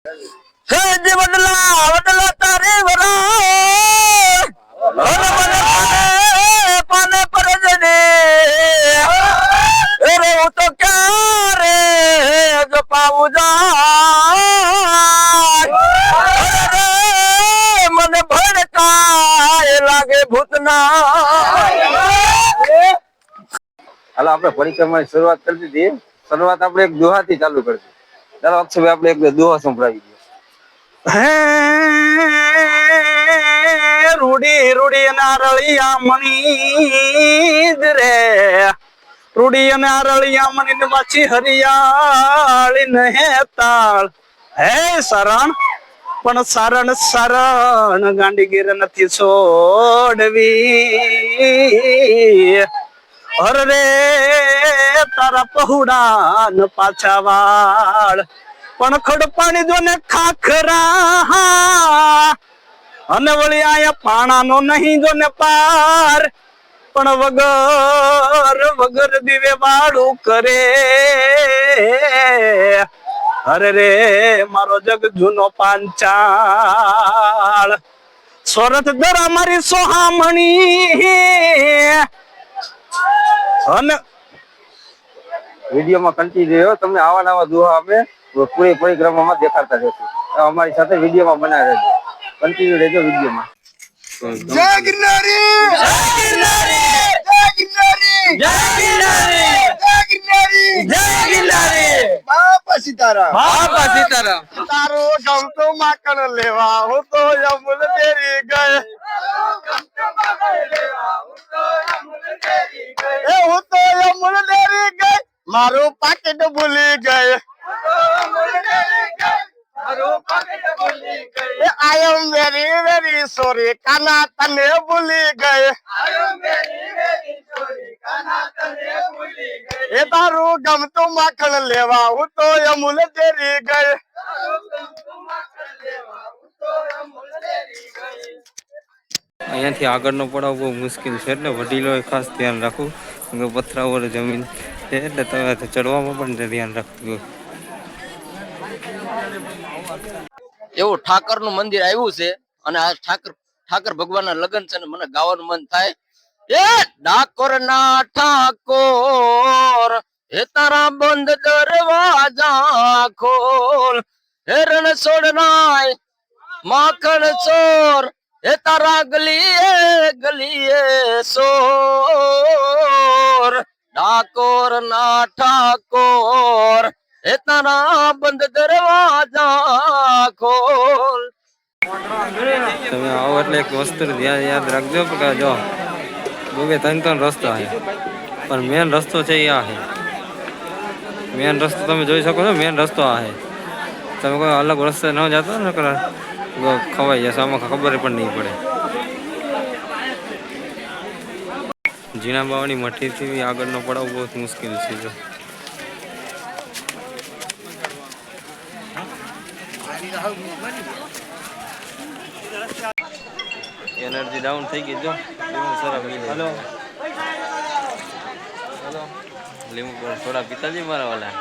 હે જીવનલા વડલા તારી વરા પાને પરજને રે હું તો ક્યારે જો પાવું જાય મને ભડકાય લાગે ભૂતના હાલો આપણે પરિક્રમાની શરૂઆત કરી દીધી શરૂઆત આપણે એક દોહાથી ચાલુ કરશું ચાલો અક્ષયભાઈ આપણે એક દોહા સંભળાવી દઈએ હે રૂડી રૂડી નારળિયા મણી રે રૂડી નારળિયા મણી માછી હરિયાળી ને તાળ હે શરણ પણ શરણ શરણ ગાંડીગીર નથી છોડવી અરે રે તારા પહુડા ન પાછા વાળ પણ ખડપાણી જો ને ખાખરા અને વળી આયા પાણા નો નહીં જો ને પાર પણ વગર વગર દીવે વાળું કરે અરે રે મારો જગ જૂનો પાંચાળ સોરઠ દરા મારી સોહામણી અને વિડીયોમાં કન્ટિન્યુ તમને આવા નવા દુહા અમે પૂરી પરિક્રમામાં દેખાડતા રહેશું અમારી સાથે વિડીયોમાં બનાવી રહેજો કન્ટિન્યુ રહેજો વિડીયોમાં જય ગિરનારી જય ગિરનારી જય ગિરનારી જય ગિરનારી જય ગિરનારી જય ગિરનારી બાપા સીતારામ તારો ગમતો માકણ લેવા હું તો યમુલ તેરી ગયે હું તો યમુલ તેરી ગઈ મારું પાકેટ ભૂલી ગયે I am very very sorry કાના તને ભૂલી ગયે એ તારું ગમતું માખણ લેવા હું તો અમૂલ તેરી ગયે અહીંયાથી આગળનો પડાવ બહુ મુશ્કેલ છે એટલે વડીલોએ ખાસ ધ્યાન રાખવું પથરાવાળી જમીન છે એટલે તમે ચડવામાં પણ ધ્યાન રાખવું એવું ઠાકર નું મંદિર આવ્યું છે અને આ ઠાકર ભગવાન ના લગ્ન છે ને મને ગાવાનું મન થાય એ ડાકોર ના ઠાકોર એ તારા બંધ દરવાજા ખોલ હે રણ છોડનાય માખણ ચોર એ તારા ગલીએ સોર ડાકોર ના ઠાકોર એ તારા બંધ દરવાજા ખોલ તમે આવો એટલે એક વસ્તુ યાદ રાખજો કે જો બે ત્રણ રસ્તા છે પણ મેન રસ્તો છે એ આ છે મેન રસ્તો તમે જોઈ શકો છો મેન રસ્તો આ છે તમે કોઈ અલગ રસ્તે ન જતો ને ખવાઈ જશે આમાં ખબર પણ નહીં પડે જીણા બાવાની મઠીથી આગળનો પડાવ બહુ મુશ્કેલ છે જો એનર્જી ડાઉન થઈ ગઈ જો લીંબુ સરા પી હેલો હેલો લીંબુ થોડા પીતા જી મારા વાલા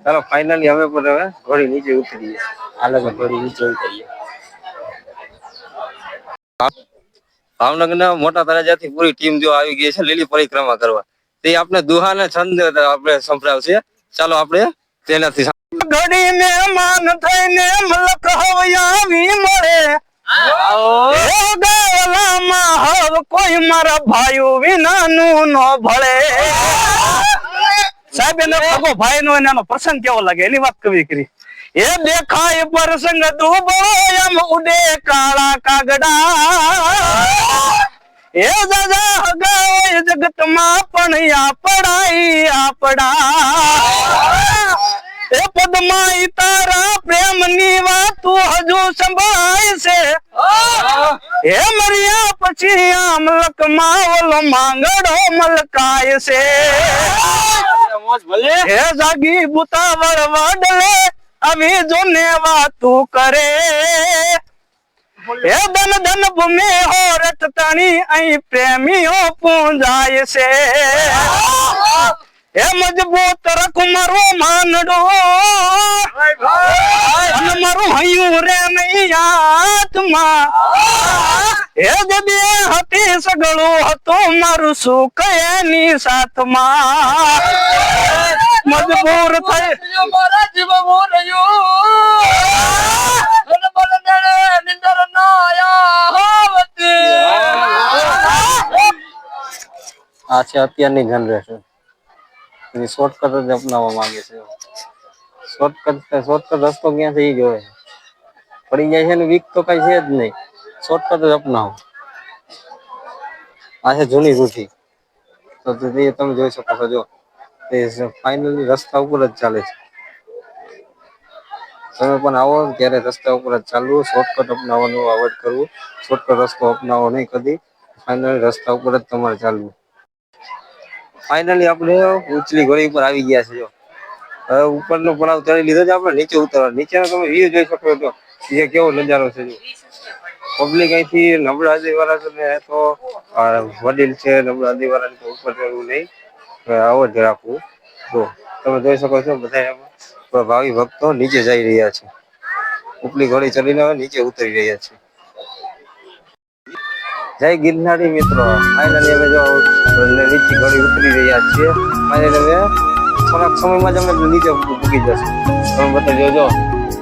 ચાલો ફાઇનલી અમે પણ હવે ઘોડી નીચે ઉતરીએ હાલો ઘોડી નીચે ઉતરીએ ભાવનગર ના મોટા તળાજાથી પૂરી ટીમ જો આવી ગઈ છે લીલી પરિક્રમા કરવા તે આપણે દુહાને છંદ આપણે સંભળાવશે ચાલો આપણે તેનાથી ઘડી મહેમાન થઈને મલક હવયાવી મળે ગાવલામાં કોઈ મારા ભાઈઓ વિનાનું ન ભળે સાહેબ એનો ભગો ભાઈ નો એનો પ્રસંગ કેવો લાગે એની વાત કવિ કરી એ દેખાય પ્રસંગ ડૂબો એમ ઉડે કાળા કાગડા એ દાદા હગાય જગતમાં પણ આપડા એ પદમાં તારા પ્રેમ ની વાત હજુ સંભાળે છે એ મરિયા પછી આમલક માં ઓલો માંગડો મલકાય છે હે જાગી બુતાવળ વડલે આવી જોને વાતું કરે એ ધન ધન ભૂમિ હો રટ તણી અહીં પ્રેમીઓ પૂંજાય છે એ મજબૂત રખ મારો માનડો માં હે જબે હતી સગળું હતું મારું સુખ એની સાથમાં મજબૂર થઈ મારા જીવ મોરયો અને બલનેડે નિંદર ન આયા હોવતી આ છે અત્યારની જનરેશન એની શોર્ટકટ જ અપનાવવા માંગે છે શોર્ટકટ રસ્તો ક્યાંથી ઈ જોવે પડી જાય છે ને વીક તો કઈ છે જ નહીં શોર્ટકટ જ અપનાવો આ છે જૂની રૂઢી તો તે તમે જોઈ શકો છો જો તે ફાઇનલી રસ્તા ઉપર જ ચાલે છે તમે પણ આવો ત્યારે રસ્તા ઉપર જ ચાલવું શોર્ટકટ અપનાવવાનું અવોઇડ કરવું શોર્ટકટ રસ્તો અપનાવો નહીં કદી ફાઇનલી રસ્તા ઉપર જ તમારે ચાલવું ફાઇનલી આપણે ઉચલી ઘોડી ઉપર આવી ગયા છે જો હવે ઉપરનો પડાવ ચડી લીધો છે આપણે નીચે ઉતરવા નીચેનો તમે વ્યૂ જોઈ શકો છો જે કેવો નજારો છે જો પબ્લિક અહીંથી નબળા આદિવાળા છે ને તો વડીલ છે નબળા આદિવાળા તો ઉપર ચડવું નહીં આવો જ રાખવું તો તમે જોઈ શકો છો બધા ભાવિ ભક્તો નીચે જઈ રહ્યા છે ઉપલી ઘોડી ચડીને હવે નીચે ઉતરી રહ્યા છે જય ગિરનારી મિત્રો ફાઇનલી અમે જો નીચે ઘોડી ઉતરી રહ્યા છીએ ફાઇનલી હવે થોડાક સમયમાં જ અમે નીચે પૂકી જશે તમે બધા જોજો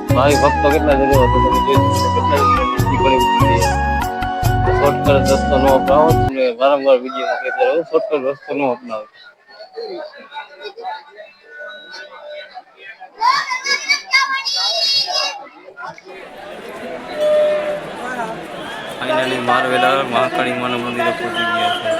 ભાવિ ભક્તો કેટલા જજો તો તમે જોઈ શકો કેટલા નીચે ઘોડી ઉતરી રહ્યા શોર્ટકટ રસ્તો ન અપનાવો વારંવાર વિડીયોમાં કહેતા રહો શોર્ટકટ રસ્તો ન અપનાવો ફાઇનલી મારવેલા મહાકાળી માના મંદિરે પહોંચી ગયા છે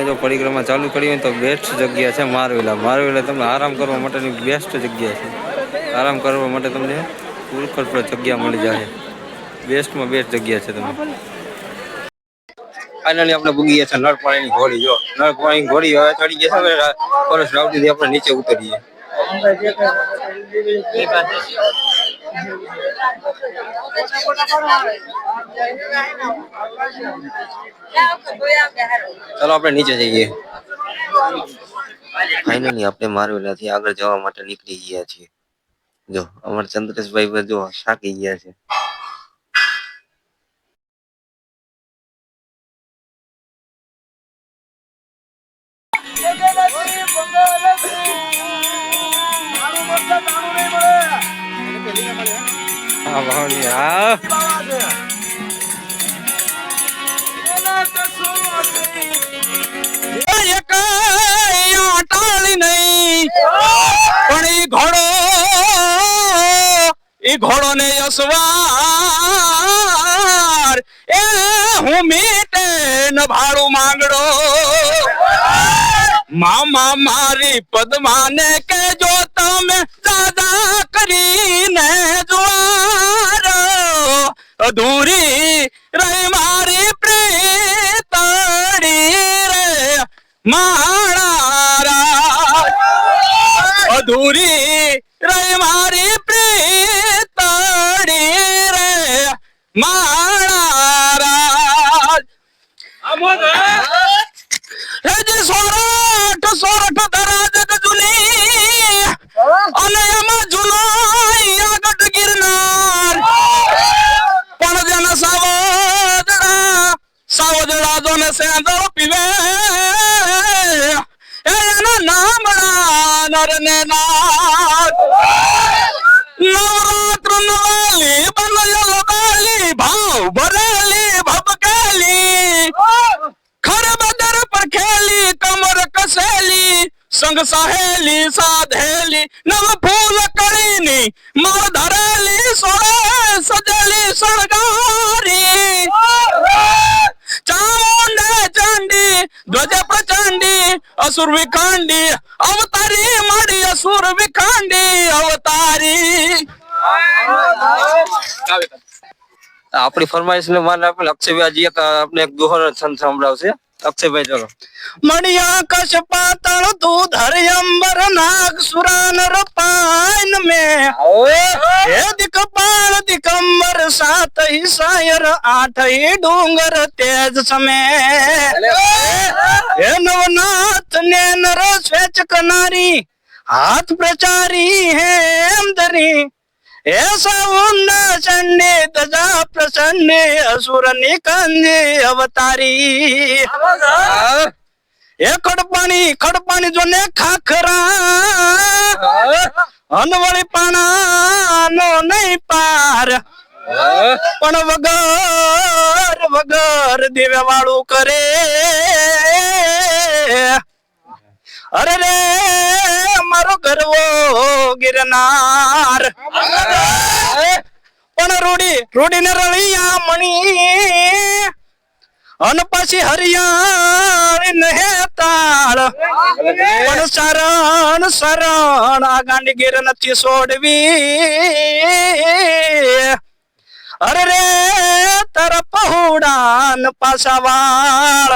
જો પરિક્રમા ચાલુ કરી હોય તો બેસ્ટ જગ્યા છે મારવેલા તમને આરામ કરવા માટેની બેસ્ટ જગ્યા છે આરામ કરવા માટે તમને પુરકડ પર જગ્યા મળી જાય બેસ્ટમાં બેસ્ટ જગ્યા છે તમે ફાઇનલી આપણે પૂગી ગયા છે નળપાણીની ઘોડી જો નળપાણીની ઘોડી હવે ચડી ગયા છે પરસ રાવટીથી આપણે નીચે ઉતરીએ ચાલો આપણે નીચે જઈએ ફાઇનલી આપણે મારવેલાથી આગળ જવા માટે નીકળી ગયા છીએ જો અમારા ચંદ્રેશભાઈ જો શાકી ગયા છે ઘોડો ને યસવાર એ હું મીટે ન ભાડું માંગડો મામા મારી પદ્માને કે જો તમે દાદા કરીને જુવાર અધૂરી રહી મારી પ્રીતડી રે માણા અધૂરી રહી મારી મહારાજ સોરઠ ધરાજ જુની અને એમાં જુનો આગટ ગિરનાર પણ જન સાવજડા જોને સેંદળ પીવે એના નામડા નર ને નાથ નવરાત્ર નવાલી બનયલ દાલી ભાવ ભરેલી ભબકેલી ખર બદર પર ખેલી કમર કસેલી સંગ સહેલી સાધેલી નવ ફૂલ કળીની માળ ધરેલી સોળે સજેલી શણગારી ચામુંડે ચંડી ધ્વજ પ્રચંડી અસુર વિખંડી અવતારી માડી અસુર વિખંડી અવતારી આપણી ફરમાઈશ ને માને આપણે અક્ષયવ્યાજી આપણે એક દોહર છંદ સંભળાવશે અક્ષયભાઈ ચલો. મણિયા કશ પાતળ દૂધ હરિયંબર નાગ સુરાનર પાન મે હે દિકપાળ દિગંબર સાત હી સાયર આઠ હી ડુંગર તેજ સમે હે નવનાથ ને નર સ્વેચ કનારી હાથ પ્રચારી હેમ ધરી ऐसा उन्ना चंडे दजा प्रसन्ने असुर निकंदे अवतारी ए खड़पानी जो ने खाखरा अनवળી પાણા નો નહીં પાર પણ વગર દેવે વાળું કરે અરે રે મારો ગરવો ગિરનાર પણ રૂડી ને રળિયા મણી અન પછી હરિયાણ ને તાળ પણ શરણ આ ગાંડી ગીર નથી છોડવી અરે રે તારા પહોળાન પાસાવાળ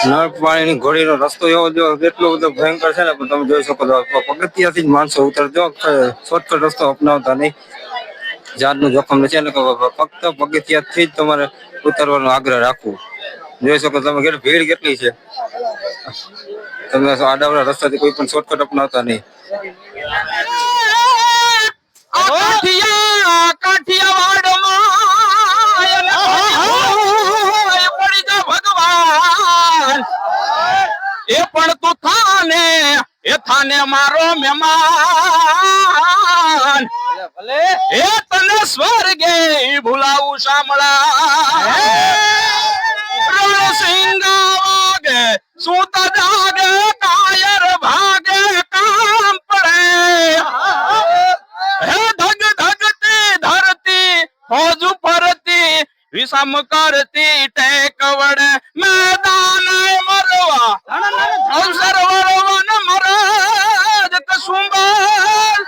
નળ પાણીની ઘોડીનો રસ્તો એવો જો એટલો બધો ભયંકર છે ને, તમે જોઈ શકો છો. પગથિયાથી જ માણસો ઉતરજો, શોર્ટકટ રસ્તો અપનાવતા નહીં. જાનનું જોખમ નથી એટલે ફક્ત પગથિયાથી જ તમારે ઉતરવાનો આગ્રહ રાખવો. જોઈ શકો તમે ભીડ કેટલી છે. તમે આડાવડા રસ્તાથી કોઈ પણ શોર્ટકટ અપનાવતા નહીં. એ પણ તું થાને મારો મહેમાન એ તને સ્વર્ગે ભૂલાવું શામળા સિંગાવાગે સૂતા જાગે કાયર ભાગે કામ પડે હે ધગ ધગતી ધરતી ફોજ ફરતી વિષમ કરતી ટેક વડે મેદાન મરવા અવસર વળવન મરદ કસુંબલ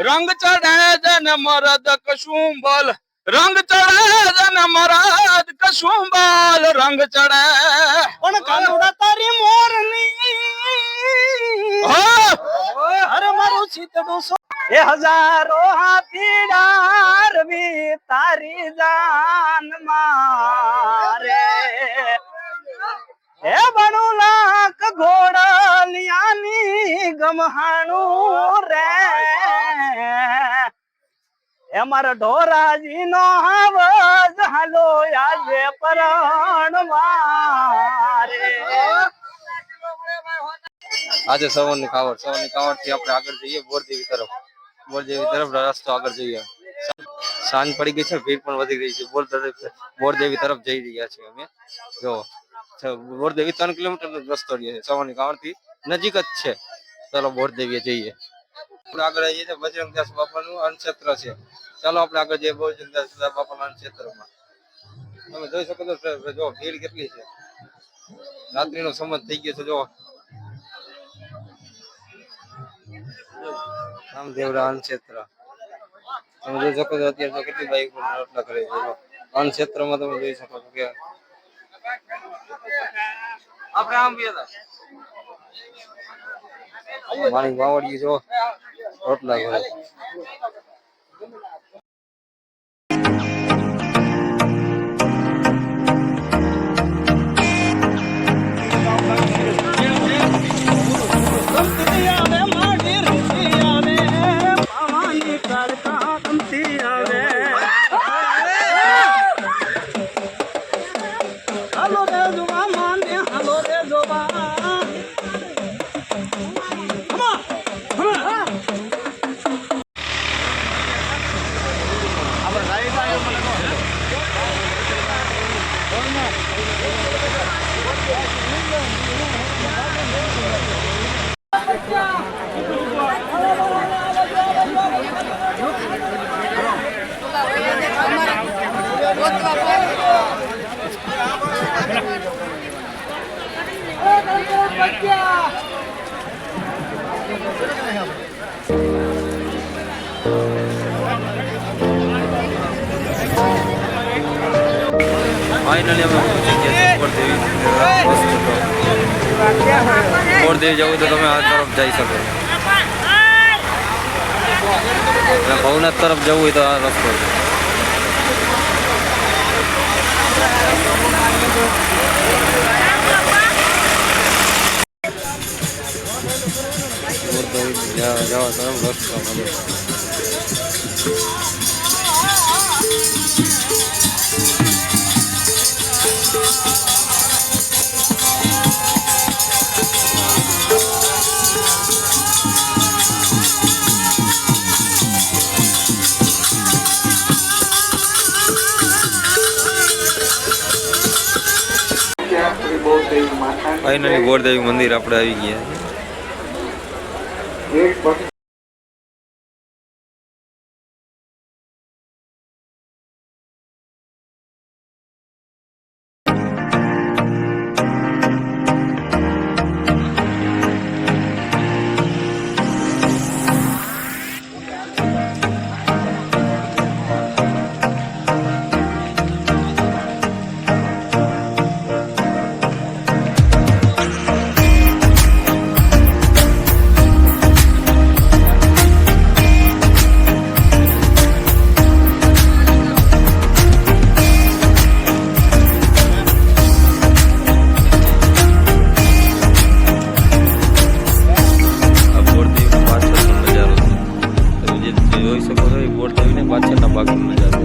રંગ ચડે જન મરદ કસુંબલ રંગ ચડે જન મરદ કસુંબલ રંગ ચડે પણ કાનુડા તારી મોરની અરે મારું ચિતડું એ હજારો હાથી ડારવી તારી જાન મારે હે બણુ લાખ ઘોડલિયાની ગમહાણું રે એ મારા ઢોરાજી નો આવજ હાલો આજે પરણ મારે આજે સવારની કાવડ થી આપણે આગળ જઈએ બોરદેવી તરફ રસ્તો આગળ જઈએ. સાંજ પડી ગઈ છે, ભીડ પણ વધી ગઈ છે. બોરદેવી તરફ જઈ રહ્યા છીએ અમે. જો બોરદેવી 3 કિલોમીટર નો રસ્તો રહે છે, સવારની કાવડ થી નજીક જ છે. ચાલો બોરદેવી જઈએ. આપણે આગળ જઈએ તો બજરંગદાસ બાપાનું અન્નક્ષેત્ર છે. ચાલો આપણે આગળ જઈએ બજરંગદાસ બાપાના અન્નક્ષેત્રમાં. તમે જોઈ શકો છો જો ભીડ કેટલી છે. રાત્રિનો સમય થઈ ગયો છે. જો રામદેવરા અન્નક્ષેત્ર તમે જોઈ શકો છો. અત્યારે તો કેટલી બાઈક રોટલા કરે છે. અન્નક્ષેત્રમાં તમે જોઈ શકો છો કે આપણે આમ મારી વાવડી જો રોટલા કરે. ફાઇનલી અમે પહોંચી ગયા છીએ બોરદેવી જવું તો તમે આ તરફ જઈ શકો અને ભવનાથ તરફ જવું હોય તો આ રસ્તો છે જવા તરફ રસ્તો મળે ફાઇનલી બોરદેવી મંદિર આપણે આવી ગયા જોઈ શકો છો એ બોરદેવીને પાછળના ભાગનો નજારો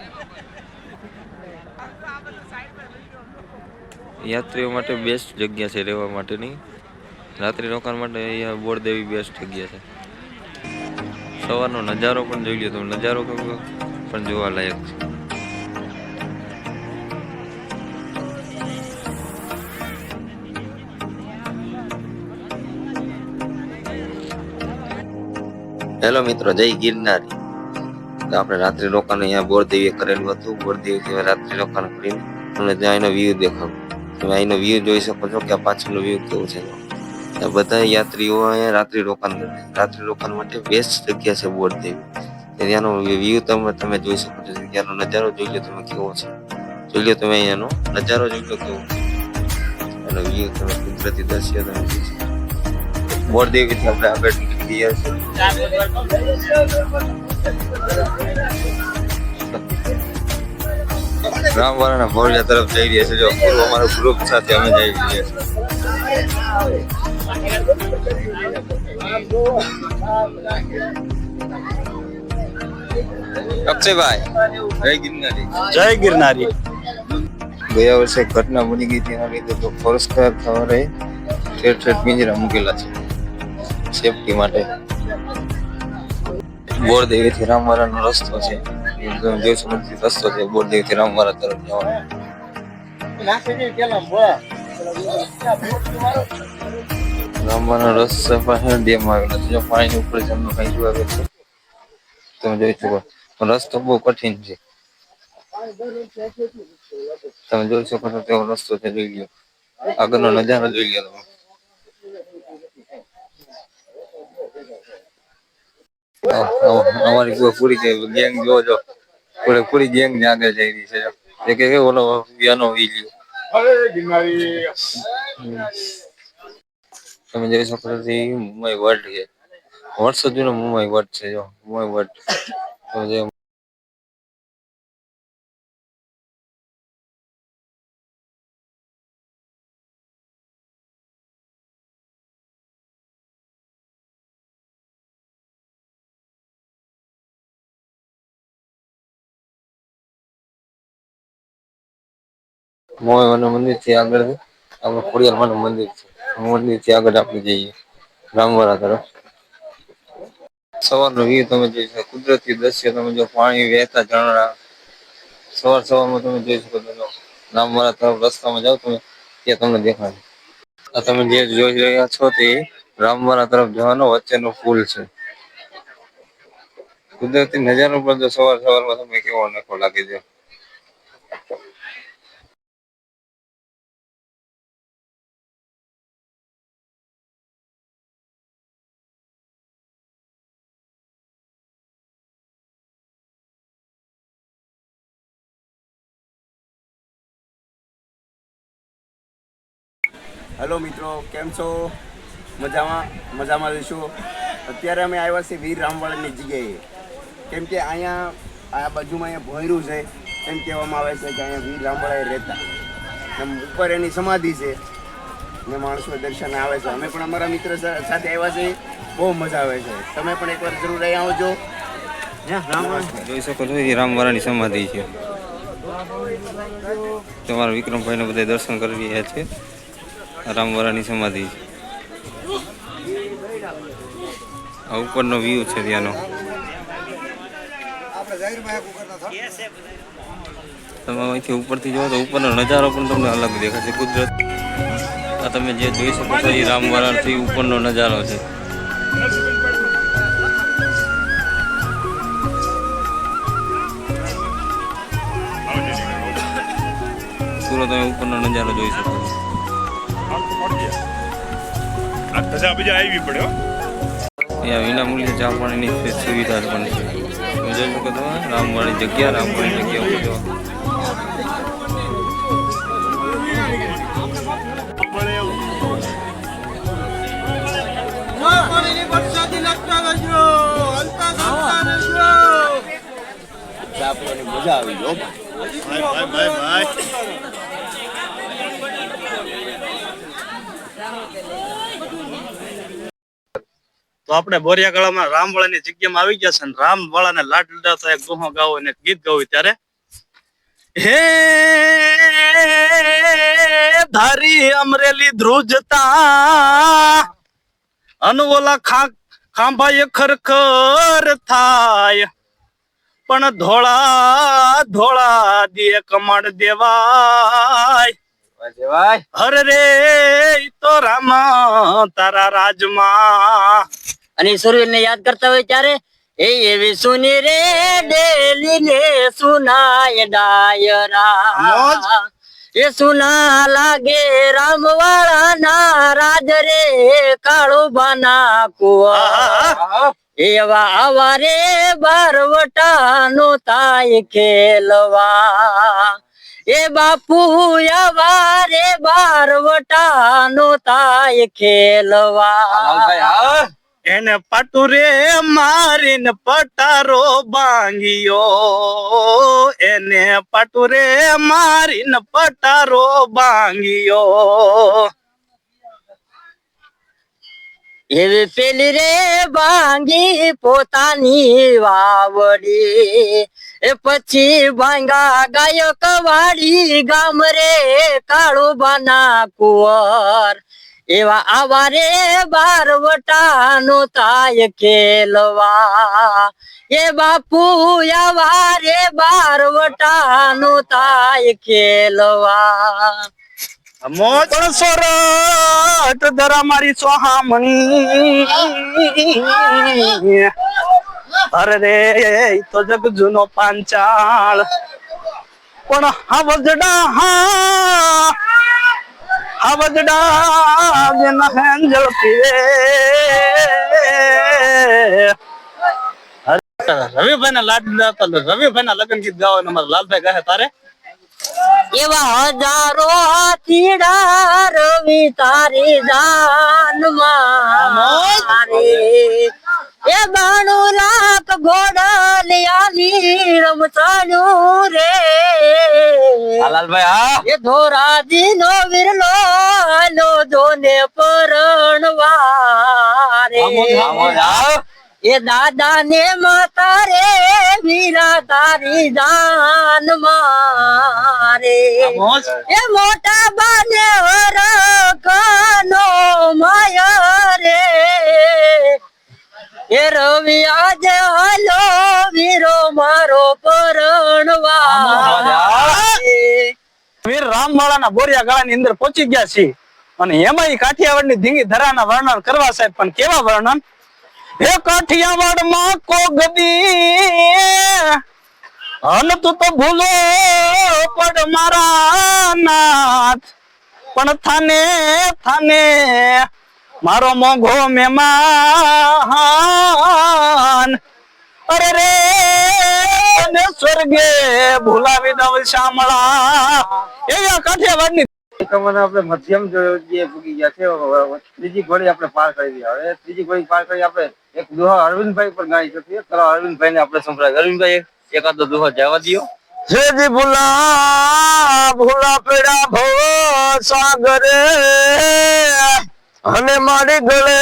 યાત્રીઓ માટે બેસ્ટ જગ્યા છે રહેવા માટેની રાત્રિ રોકાણ માટે અહીંયા બોરદેવી બેસ્ટ જગ્યા છે સવારનો નજારો પણ જોઈ લો તમે નજારો પણ જોવા લાયક છે હેલો મિત્રો, જય ગિરનારી. તો આપણે રાત્રિ રોકાણ અહીંયા બોરદેવીએ કરેલું હતું. બોરદેવીથી રાત્રિ રોકાણ કરીને તમને ત્યાં એનો વ્યૂ દેખાડું. તમે અહીંનો વ્યૂ જોઈ શકો છો કે આ પાછળનો વ્યૂ કેવો છે. ત્યાં બધા યાત્રીઓ અહીંયા રાત્રિ રોકાણ માટે બેસ્ટ જગ્યા છે બોરદેવી. ત્યાંનો વ્યૂ તમે જોઈ શકો છો. ત્યાંનો નજારો જોઈ લો તમે કેવો છે. જોઈ લો તમે અહીંયાનો નજારો જોઈ લો કેવો છે. એનો વ્યૂ તમે કુદરતી દ્રશ્ય તમે જોઈ શકો. બોરદેવીથી આપણે આગળ નીકળી ગયા છીએ. રામવાળાના ભોળિયા તરફ જઈ રહ્યા છે. જો અમારું ગ્રુપ સાથે અમે જઈ રહ્યા છીએ. અક્ષયભાઈ, જય ગિરનારી. જય ગિરનારી. ગયા વર્ષે ઘટના બની ગઈ તેના લીધે તો પુરસ્કાર સવારે ઠેર પિંજરા મૂકેલા છે સેફટી માટે. બોરદેવીથી રામવાળાનો રસ્તો છે. તમે જોઈ શકો રસ્તો છે બોરદેવીથી રામવાળા તરફ જવાનો. રામવાળાનો રસ્તો પાસે ડેમ આવેલો છે. જો પાણીની ઉપર જમનો કઈ આવે છે તમે જોઈ શકો. રસ્તો બહુ કઠિન છે. તમે જોઈ શકો છો તેવો રસ્તો છે. જોઈ લો આગળનો નજારો જોઈ લો તમે. અમારી પૂરી ગેંગ જોજો પૂરી ગેંગ ને આગળ જઈ રહી છે. એક ઓલો યાનો વીડિયો તમે જોઈ શકો છો મુંબઈ વર્લ્ડ છે. વર્ષો જૂનો મુંબઈ વર્લ્ડ છે. જો મુંબઈ વર્લ્ડ તમે મોહન મંદિર થી આગળ આપણે ખોડિયાર મંદિર છે. મંદિર થી આગળ આપણે જઈએ રામવાડા તરફ. સવારનો વ્યૂ તમે જોઈ શકો. કુદરતી દ્રશ્ય તમે જો પાણી વહેતા ઝરણા સવારમાં તમે જોઈ શકો છો. રામવાડા તરફ રસ્તામાં જાઓ તમે ત્યાં તમને દેખાય. આ તમે જે જોઈ રહ્યા છો તે રામવાડા તરફ જવાનો વચ્ચેનો પુલ છે. કુદરતી નજારો પણ સવારમાં તમે કેવો અનોખો લાગે છે. હેલો મિત્રો, કેમ છો? મજામાં રહીશું. અત્યારે અમે આવ્યા છીએ વીર રામવાળાની જગ્યાએ, કેમ કે અહીંયા આ બાજુમાં અહીંયા ભોયરું છે એમ કહેવામાં આવે છે કે અહીંયા વીર રામવાળાએ રહેતા. એમ ઉપર એની સમાધિ છે ને માણસો દર્શન આવે છે. અમે પણ અમારા મિત્ર સાથે આવ્યા છીએ, બહુ મજા આવે છે. તમે પણ એકવાર જરૂર અહીં આવજો. જોઈ શકો છો એ રામવાળાની સમાધિ છે. તમારા વિક્રમભાઈને બધા દર્શન કરી રહ્યા છે. રામવાળાની સમાધિ છે. આ ઉપરનો વ્યૂ છે ત્યાંનો. તમે અહીંથી ઉપરથી જોવો તો ઉપરનો નજારો પણ તમને અલગ દેખાશે. કુદરત આ તમે જે જોઈ શકો છો એ રામવાળાથી ઉપરનો નજારો છે. પૂરો તમે ઉપરનો નજારો જોઈ શકો છો. અહીંયા વિના મૂલ્યે ચા પાણીની સુવિધા પણ છે. તમે જોઈ શકો છો રામવાળી જગ્યા ઉપર જો મજા આવી ગયો. તો આપણે બોરિયાગાળામાં રામવાળાની જગ્યામાં આવી ગયા છે ને રામવાળાને લાડ લડાતા એક દોહો ગાવો અને ગીત ગાવું ત્યારે હે ધારી અમરેલી ધ્રુજતા અનવોલા ખાંભાએ ખરખર થાય પણ ધોળા ધોળા દિયે કમાડ દેવાય હર રે ઈ તો રામ તારા રાજમાં. અને સુરવીર ને યાદ કરતા હોય ત્યારે એ એવી સુની રે ડેલી ને સુનાય ડાયરા એ સુના લાગે રામવાળા ના રાજ રે કાળુબાના કુવા એવા આવારે બારવટા નો તાય ખેલવા એ બાપુ આવારે બારવટા નો તાય ખેલવા એને પાટુરે મારીને પટારો ભાંગ્યો એને પાટુરે મારીને પટારો ભાંગ્યો એવી પેલી રે ભાંગી પોતાની વાવડી એ પછી ભાંગા ગાયક વાડી ગામ રે કાળુબાના કુંવર એવા આવારે બારવટા નો તાય ખેલવા એ બાપુ આવારે બારવટા નો તાય ખેલવા. મોજ સોરઠ ધરા મારી સોહામણી અરે રે તો જગ જૂનો પાંચાળ પણ આવજડા જેના હેંજલ પીવે રવિભાઈ ના લાડ રવિભાઈ ના લગ્ન ગીત ગાવાનું અમારા લાલભાઈ ગાહે તારે એવા હજારો હાથીડા રવિ તારી જાનમાં એ 92 લાખ ઘોડલિયાની રમતાનું રે લાલભાઈ એ ધોરાજી નો વિરલો લો જોને પરણવા રે એ દાદા ને માતા રે વીરા તારી જાન મારે એ મોટા બાને હરખનો માયા રે એ રવિ આજે હલો વીરો મારો પરણવા વીર રામવાળાના બોરિયા ગાળાની અંદર પહોંચી ગયા છે અને એમાં કાઠિયાવાડની ધીંગી ધરાના વર્ણન કરવા સાહેબ પણ કેવા વર્ણન હે કાઠિયાવાડ માં કોગદી અન તું તો ભૂલો પડ મારા નાથ પણ થાને થાને મારો મોઘો મહેમાન અરે રે ને સ્વર્ગે ભૂલાવી દવ શામળા એ કાઠિયાવાડની પરિક્રમાને આપણે મધ્યમ જે પૂગી ગયા છે. ત્રીજી ઘોડી આપણે પાર કરી દીધી. હવે ત્રીજી ઘોડી પાર કરી આપણે એક દોહો અરવિંદભાઈ પર ગાઈ શકીએ. ચલો અરવિંદભાઈ ને આપણે સંભળાય. અરવિંદભાઈ એકાદો દોહો જવા દો. હેજી ભૂલા ભૂલા પેડા ભવ સાગરે અને મારી ગળે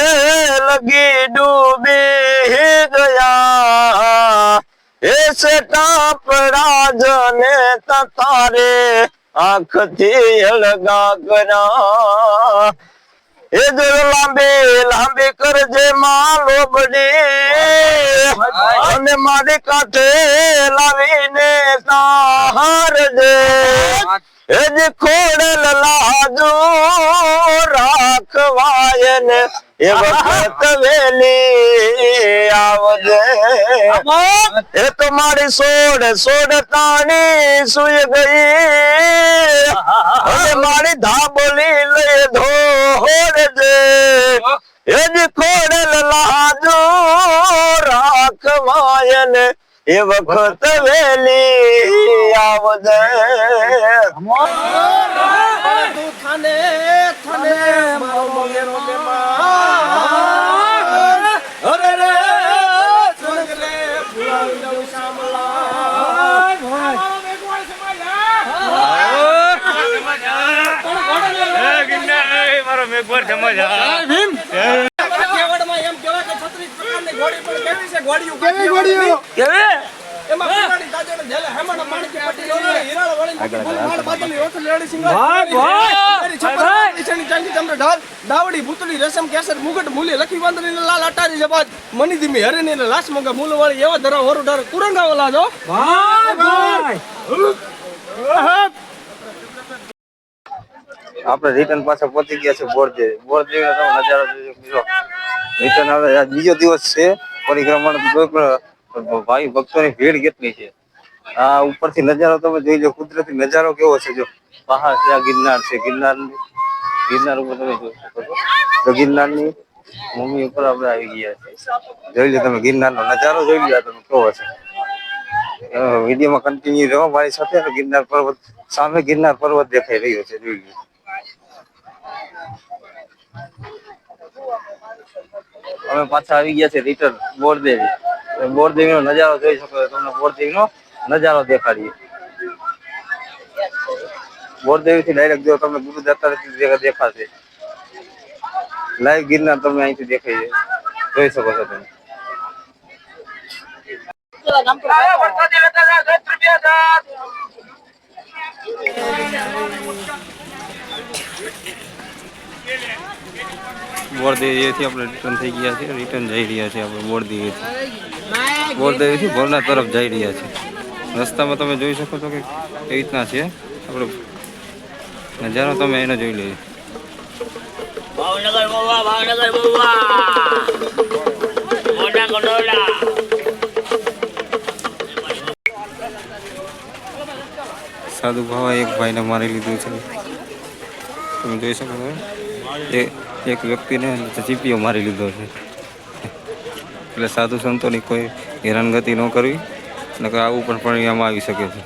લગી ડૂબી ગયા એસે ટાપડા જને તારે આંખથી અલગા કરા એ જો લાંબી કરજે માં લોબડી અને મારી કાંઠે લાવીને તારજે એ જે ખોડલ લાજો રાખવાય ને એ વખત વેલી આવજે એ તો મારી સોડ તાણી સુઈ ગઈ અને મારી ધાબોલી લઈ ધોડજે એ જે ખોડલ લાજો રાખવાય ને એ વખત વેલી આવજે તું થાને થાને મારો મોગેરો કે અરે રે સુનગલે ફુલાવી દઉં શામલા મારો મેઘવર સમજ એમ કહેવાય કે 36 પ્રકારની ઘોડી પણ કેવી છે ઘોડીઓ કેવી એમાં પુરાણી દાજણ જેલે હેમણ માણકી પટી લોલે હીરાળ વળી માળ બાદલી ઓઠ લેડી સિંગર ભાઈ છપર નિશાની ચાંદી ચમરે ઢાલ દાવડી ભૂતળી રેશમ કેસર મુગટ મૂલી લખી વાંદરી લાલ અટારી જબાદ મની ધીમી હરેની ને લાશ મંગા મૂલ વાળી એવા ધરા હોરુ ઢાર કુરંગા ઓલા જો ભાઈ આપણે રિટર્ન પાછા પહોંચી ગયા છે બોરદેવી. બોરદેવીનો તમે નજારો જોજો. રિટર્ન આવે આજ બીજો દિવસ છે પરિક્રમાનો. ભાઈ ભક્તોની ભીડ કેટલી છે. આ ઉપરથી નજારો તમે જોઈ લો. કુદરતી નજારો કેવો છે. જો પહાડ છે, ગિરનાર છે. ગિરનાર ઉપર તમે જોઈ શકો છો. તો ગિરનારની મમ્મી ઉપર આપણે આવી ગયા છે. જોઈ લો તમે ગિરનારનો નજારો જોઈ લો તમે કેવો છે. વિડીયોમાં કન્ટિન્યુ રહો મારી સાથે. ગિરનાર પર્વત સામે ગિરનાર પર્વત દેખાઈ રહ્યો છે. જોઈ લો. અમે પાછા આવી ગયા છે રિટર્ન બોરદેવી. બોરદેવીનો નજારો જોઈ શકો છો. તમને બોરદેવીનો નજારો દેખાડીએ. બોરદેવી થી ડાયરેક્ટ જો તમને ગુરુ દત્તાત્રેય દેખાશે. લાઈવ ગિરનાર તમને અહીંથી દેખાય જોઈ શકો છો તમે. બોરદેવીથી આપણે રિટર્ન થઈ ગયા છે. રિટર્ન જઈ રહ્યા છે આપણે બોરદેવીથી ભવનાથ તરફ જઈ રહ્યા છે. રસ્તામાં તમે જોઈ શકો છો કે કેવી રીતના છે આપણે નજારો. તમે એને જોઈ લેજો. સાધુ ભાવા એક ભાઈને મારી લીધું છે. તમે જોઈ શકો છો. એક વ્યક્તિને ચીપીઓ મારી લીધો છે. એટલે સાધુ સંતોની કોઈ હેરાનગતિ ન કરવી, નકર આવું પણ પરિણામ આવી શકે છે.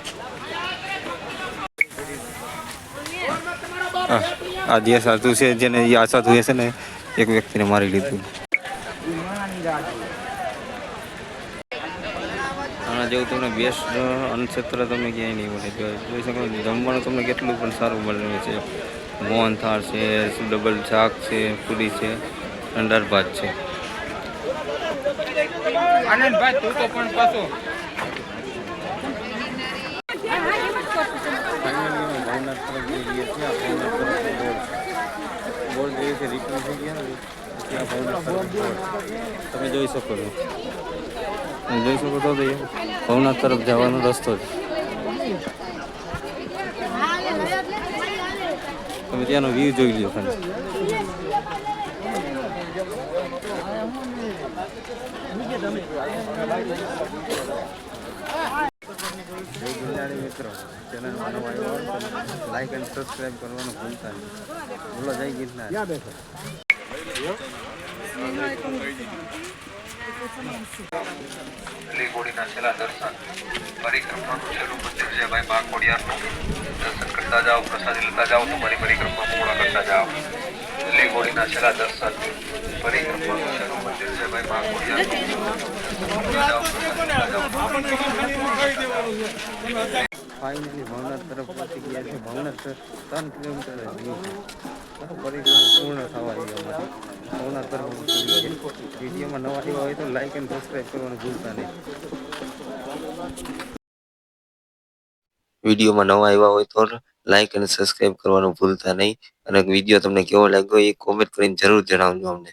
આ જે સાધુ છે, જેને આ સાધુ છે ને એક વ્યક્તિને મારી લીધું. આના જેવું તમને બેસ્ટ અન્નક્ષેત્ર તમને ક્યાંય નહીં મળે. જોઈ શકો જમવાનું તમને કેટલું પણ સારું મળે છે. મોહનથાળ છે, ડબલ શાક છે, પૂરી છે અને દાળ ભાત છે. આનંદભાઈ તું તો પણ પાછો તમે જોઈ શકો છો. જોઈ શકો છો ભવનાથ તરફ જવાનો રસ્તો છે. તમે ત્યાંનો વ્યૂ જોઈ લો ખાલી. મિત્રો ચેનલમાં નવા આવ્યો લાઈક અને સબસ્ક્રાઈબ કરવાનું ભૂલતા નહીં. બોલો જય ગિરનાર. દિલ્હી ઘોડીના છેલ્લા દર્શન પરિક્રમાનું છેલ્લું મંદિર છે ભાઈ મા ખોડિયારનું. દર્શન કરતા જાઓ, પ્રસાદી લેતા જાઓ, તમારી પરિક્રમા પૂર્ણ કરતા જાઓ. દિલ્હી ઘોડીના છેલ્લા દર્શન પરિક્રમાનું છેલ્લું મંદિર છે ભાઈ મા ખોડિયારનું. ફાઇનલી ભવનાથ તરફ પહોંચી ગયા છે. ભવનાથ 3 કિલોમીટર જ દૂર છે. પરિક્રમા પૂર્ણ થવા આવી અમારી ભવનાથ તરફ પહોંચી ગયા. વિડીયોમાં નવા આવ્યા હોય તો લાઈક અને સબસ્ક્રાઈબ કરવાનું ભૂલતા નહીં. વિડીયોમાં નવા આવ્યા હોય તો લાઈક અને સબસ્ક્રાઇબ કરવાનું ભૂલતા નહીં. અને વિડીયો તમને કેવો લાગ્યો એ કોમેન્ટ કરીને જરૂર જણાવજો અમને.